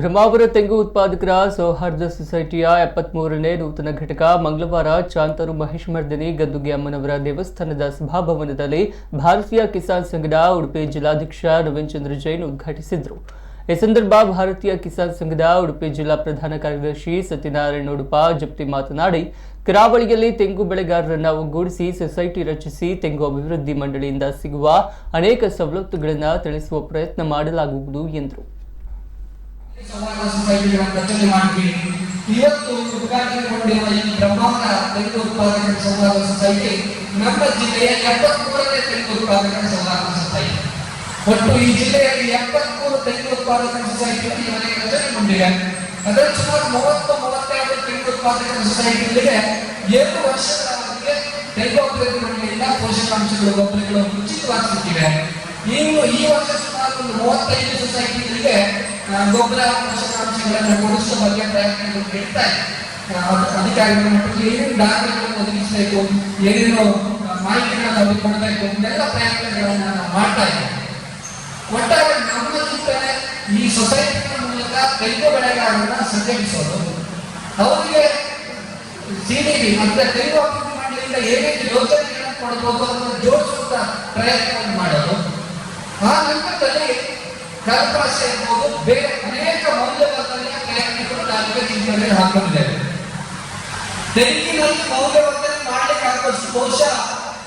ಬ್ರಹ್ಮಾವರ ತೆಂಗು ಉತ್ಪಾದಕರ ಸೌಹಾರ್ದ ಸೊಸೈಟಿಯ 73ನೇ ನೂತನ ಘಟಕ ಮಂಗಳವಾರ ಚಾಂತರು ಮಹೇಶ್ಮರ್ದಿನಿ ಗದ್ದುಗೆ ಅಮ್ಮನವರ ದೇವಸ್ಥಾನದ ಸಭಾಭವನದಲ್ಲಿ ಭಾರತೀಯ ಕಿಸಾನ್ ಸಂಘದ ಉಡುಪಿ ಜಿಲ್ಲಾಧ್ಯಕ್ಷ ನವೀನ್ ಚಂದ್ರ ಜೈನ್ ಉದ್ಘಾಟಿಸಿದರು। ಈ ಸಂದರ್ಭ ಭಾರತೀಯ ಕಿಸಾನ್ ಸಂಘದ ಉಡುಪಿ ಜಿಲ್ಲಾ ಪ್ರಧಾನ ಕಾರ್ಯದರ್ಶಿ ಸತ್ಯನಾರಾಯಣ ಉಡುಪ ಜಪ್ತಿ ಮಾತನಾಡಿ, ಕರಾವಳಿಯಲ್ಲಿ ತೆಂಗು ಬೆಳೆಗಾರರನ್ನು ಒಗ್ಗೂಡಿಸಿ ಸೊಸೈಟಿ ರಚಿಸಿ ತೆಂಗು ಅಭಿವೃದ್ಧಿ ಮಂಡಳಿಯಿಂದ ಸಿಗುವ ಅನೇಕ ಸವಲತ್ತುಗಳನ್ನು ತಿಳಿಸುವ ಪ್ರಯತ್ನ ಮಾಡಲಾಗುವುದು ಎಂದರು। ರಚನೆ ಮಾಡಿದ್ವಿ। ಇವತ್ತು ಉದ್ಘಾಟನೆಗೊಂಡಿರುವ ಈ ಬ್ರಹ್ಮಾವರ ತೆಂಗು ಉತ್ಪಾದಕರ ಸೌಹಾರ್ದ ಸೊಸೈಟಿ ನಮ್ಮ ಜಿಲ್ಲೆಯ 73ನೇ ತೆಂಗು ಉತ್ಪಾದಕರ ಸೌಹಾರ್ದ ಸೊಸೈಟಿ। ಒಟ್ಟು ಈ ಜಿಲ್ಲೆಯಲ್ಲಿ 73 ತೆಂಗು ಉತ್ಪಾದಕರ ಸೊಸೈಟಿಗಳು ಇವರಿಗೆ ರಚನೆಗೊಂಡಿವೆ। ಅದರಲ್ಲಿ ಸುಮಾರು 30-32 ತೆಂಗು ಉತ್ಪಾದಕರ ಸೊಸೈಟಿಗಳಿಗೆ 2 ವರ್ಷಗಳ ಅವಧಿಗೆ ತೆಂಗು ಅಭಿವೃದ್ಧಿ ಮಂಡಳಿಯಿಂದ ಪೋಷಕಾಂಶಗಳು ಗೊಬ್ಬರಗಳು ಉಚಿತವಾಗಿ ಸಿಕ್ಕಿವೆ। ಇನ್ನು ಈ ವರ್ಷ ಸುಮಾರು 35 ಸೊಸೈಟಿಗಳಿಗೆ ಗೊಬ್ಬರ ಪೋಷಕಾಂಶಗಳನ್ನು ಕೊಡಿಸುವ ಬಗ್ಗೆ ಪ್ರಯತ್ನಗಳು ನಡೀತಾ ಇದೆ। ಅಧಿಕಾರಿಗಳ ಮಟ್ಟದಲ್ಲಿ ಏನೇನು ದಾಖಲೆಗಳನ್ನು ಒದಗಿಸಬೇಕು, ಏನೇನು ಮಾಹಿತಿಗಳನ್ನು ಅವ್ರಿಗೆ ಕೊಡಬೇಕು, ಇದೆಲ್ಲ ಪ್ರಯತ್ನಗಳನ್ನು ನಾವು ಮಾಡ್ತಾ ಇದ್ದೇವೆ। ಒಟ್ಟಾರೆ ನಮ್ಮ ಚಿಂತನೆ ಈ ಸೊಸೈಟಿಗಳ ಮೂಲಕ ತೆಂಗು ಬೆಳೆಗಾರರನ್ನ ಸಂಘಟಿಸೋದು, ಅವರಿಗೆ ಸಿಡಿಬಿ ಮತ್ತೆ ತೆಂಗು ಅಭಿವೃದ್ಧಿ ಮಂಡಳಿಯಿಂದ ಏನೇನು ಯೋಜನೆಗಳನ್ನು ಕೊಡಬಹುದು ಅದನ್ನು ಜೋಡಿಸುವಂತ ಪ್ರಯತ್ನವನ್ನು ಮಾಡೋದು। ಆ ನಂತರದಲ್ಲಿ ಕಲ್ಪರಾಶಿ ಇರ್ಬೋದು, ಬೇರೆ ಅನೇಕ ಮೌಲ್ಯವರ್ಧನೆಯ ಪ್ರಯತ್ನಗಳು ನಾವೀಗ ಚಿಂತನೆಯಲ್ಲಿ ಹಾಕೊಂಡಿದ್ದೇವೆ। ತೆಂಗಿನಲ್ಲಿ ಮೌಲ್ಯವರ್ಧನೆ ಮಾಡ್ಲಿಕ್ಕೆ ಆಗುವಷ್ಟು ಬಹುಶಃ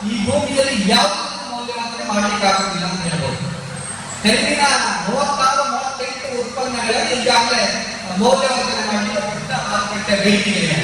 ಈ ಭೂಮಿಯಲ್ಲಿ ಯಾವ ಮೌಲ್ಯವರ್ಧನೆ ಮಾಡ್ಲಿಕ್ಕೆ ಆಗುತ್ತಿಲ್ಲ ಅಂತ ಹೇಳ್ಬೋದು। ತೆಂಗಿನ 36-38 ಉತ್ಪನ್ನಗಳಲ್ಲಿ ಈಗಾಗಲೇ ಮೌಲ್ಯವರ್ಧನೆ ಮಾಡಲಿಕ್ಕೆ ಮಾರುಕಟ್ಟೆ ಬೇಡಿಕೆ ಇದೆ।